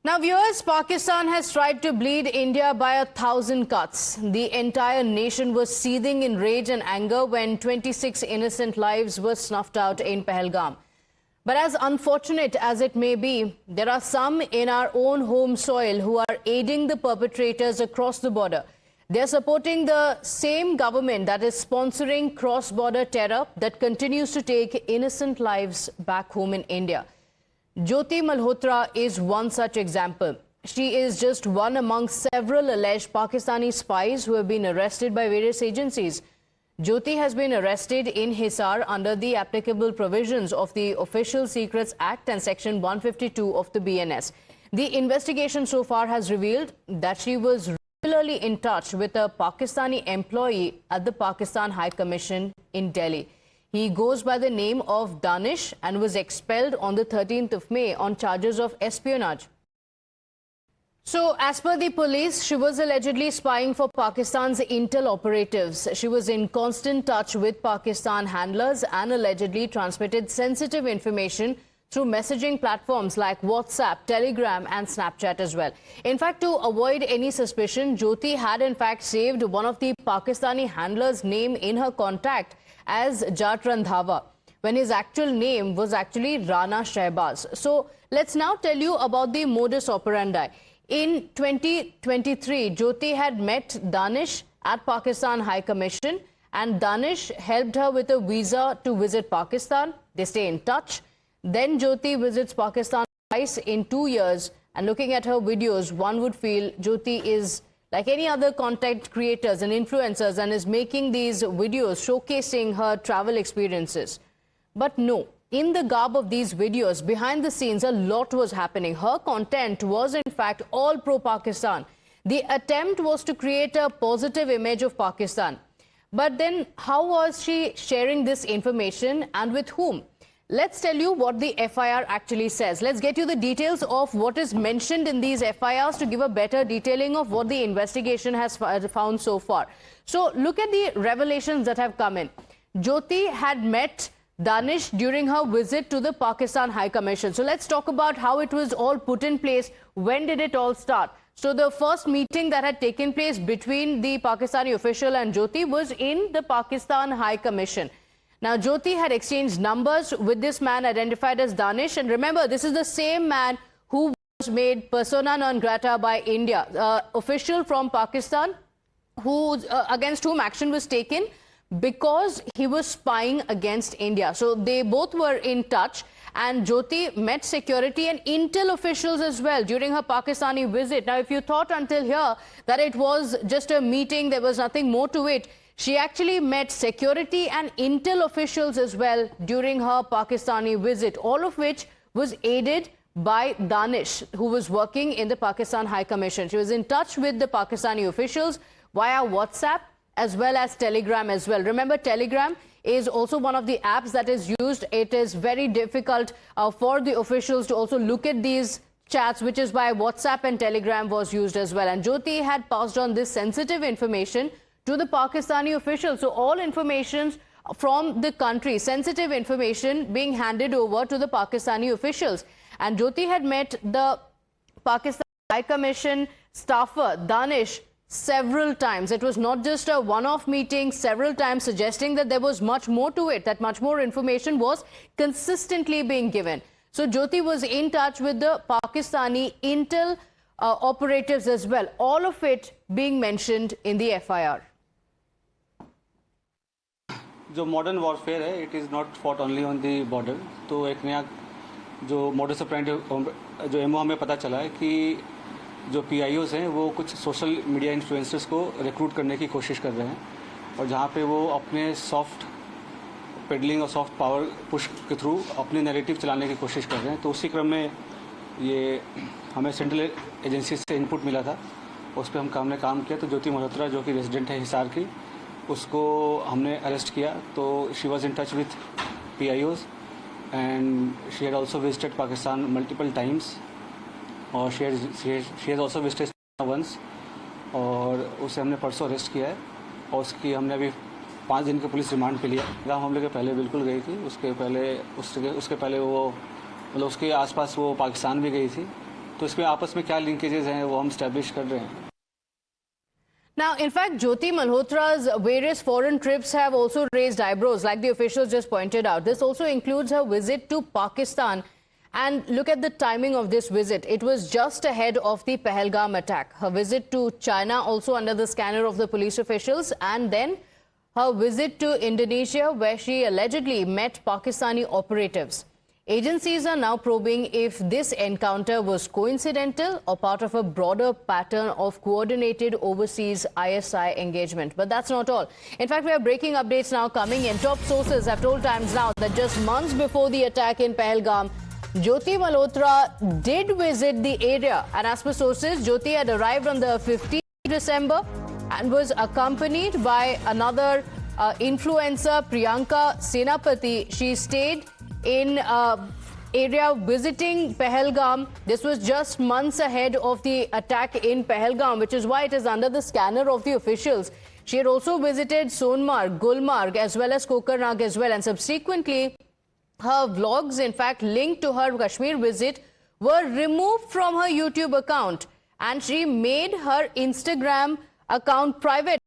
Now, viewers, Pakistan has tried to bleed India by 1,000 cuts. The entire nation was seething in rage and anger when 26 innocent lives were snuffed out in Pahalgam. But as unfortunate as it may be, there are some in our own home soil who are aiding the perpetrators across the border. They're supporting the same government that is sponsoring cross-border terror that continues to take innocent lives back home in India. Jyoti Malhotra is one such example. She is just one among several alleged Pakistani spies who have been arrested by various agencies. Jyoti has been arrested in Hisar under the applicable provisions of the Official Secrets Act and Section 152 of the BNS. The investigation so far has revealed that she was regularly in touch with a Pakistani employee at the Pakistan High Commission in Delhi. He goes by the name of Danish and was expelled on the 13th of May on charges of espionage. So, as per the police, she was allegedly spying for Pakistan's intel operatives. She was in constant touch with Pakistan handlers and allegedly transmitted sensitive information through messaging platforms like WhatsApp, Telegram and Snapchat as well. In fact, to avoid any suspicion, Jyoti had in fact saved one of the Pakistani handlers' name in her contact as Jat Randhawa, when his actual name was actually Rana Shehbaz. So let's now tell you about the modus operandi. In 2023, Jyoti had met Danish at Pakistan High Commission and Danish helped her with a visa to visit Pakistan. They stay in touch. Then Jyoti visits Pakistan twice in 2 years, and looking at her videos, one would feel Jyoti is like any other content creators and influencers and is making these videos showcasing her travel experiences. But no, in the garb of these videos, behind the scenes, a lot was happening. Her content was in fact all pro-Pakistan. The attempt was to create a positive image of Pakistan. But then how was she sharing this information and with whom? Let's tell you what the FIR actually says. Let's get you the details of what is mentioned in these FIRs to give a better detailing of what the investigation has found so far. So look at the revelations that have come in. Jyoti had met Danish during her visit to the Pakistan High Commission. So let's talk about how it was all put in place. When did it all start? So the first meeting that had taken place between the Pakistani official and Jyoti was in the Pakistan High Commission. Now, Jyoti had exchanged numbers with this man identified as Danish. And remember, this is the same man who was made persona non grata by India, official from Pakistan, who against whom action was taken because he was spying against India. So they both were in touch, and Jyoti met security and intel officials as well during her Pakistani visit. Now, if you thought until here that it was just a meeting, there was nothing more to it, she actually met security and intel officials as well during her Pakistani visit, all of which was aided by Danish, who was working in the Pakistan High Commission. She was in touch with the Pakistani officials via WhatsApp as well as Telegram as well. Remember, Telegram is also one of the apps that is used. It is very difficult for the officials to also look at these chats, which is why WhatsApp and Telegram was used as well. And Jyoti had passed on this sensitive information to the Pakistani officials. So all information from the country, sensitive information being handed over to the Pakistani officials. And Jyoti had met the Pakistan High Commission staffer, Danish, several times. It was not just a one-off meeting, several times, suggesting that there was much more to it, that much more information was consistently being given. So Jyoti was in touch with the Pakistani intel operatives as well, all of it being mentioned in the FIR. जो modern warfare है, it is not fought only on the border. तो एक नया जो मॉडर्स operandi जो ammo हमें पता चला है कि जो पीआईओस हैं वो कुछ सोशल मीडिया इन्फ्लुएंसर्स को रिक्रूट करने की कोशिश कर रहे हैं, और जहाँ पे वो अपने सॉफ्ट पेडलिंग और सॉफ्ट पावर पुश के थ्रू अपने नैरेटिव चलाने की कोशिश कर रहे हैं. तो उसी क्रम में ये हमें सेंट्रल एजेंसी से इनपुट मिला था, उस पर हमने काम किया. तो ज्योति मल्होत्रा जो कि रेजिडेंट है हिसार की, उसको हमने अरेस्ट किया. तो she was in touch with PIOs and she had also visited Pakistan multiple times, और she has also visited once, और उसे हमने परसों अरेस्ट किया है. और उसकी हमने अभी 5 दिन के पुलिस रिमांड पे लिया. गाँव हमले के पहले बिल्कुल गई थी, उसके पहले वो मतलब उसके आसपास वो पाकिस्तान भी गई थी, तो इसमें आपस में क्या लिंकेजेस हैं वो हम स्टैब्लिश कर रहे हैं. Now, in fact, Jyoti Malhotra's various foreign trips have also raised eyebrows, like the officials just pointed out. This also includes her visit to Pakistan. And look at the timing of this visit. It was just ahead of the Pahalgam attack. Her visit to China also under the scanner of the police officials, and then her visit to Indonesia, where she allegedly met Pakistani operatives. Agencies are now probing if this encounter was coincidental or part of a broader pattern of coordinated overseas ISI engagement. But that's not all. In fact, we have breaking updates now coming in. Top sources have told Times Now that just months before the attack in Pahalgam, Jyoti Malhotra did visit the area. And as per sources, Jyoti had arrived on the 15th of December and was accompanied by another influencer, Priyanka Senapati. She stayed in area visiting Pahalgam. This was just months ahead of the attack in Pahalgam, which is why it is under the scanner of the officials. She had also visited Sonmarg, Gulmarg, as well as Kokarnag as well. And subsequently, her vlogs, in fact, linked to her Kashmir visit, were removed from her YouTube account. And she made her Instagram account private.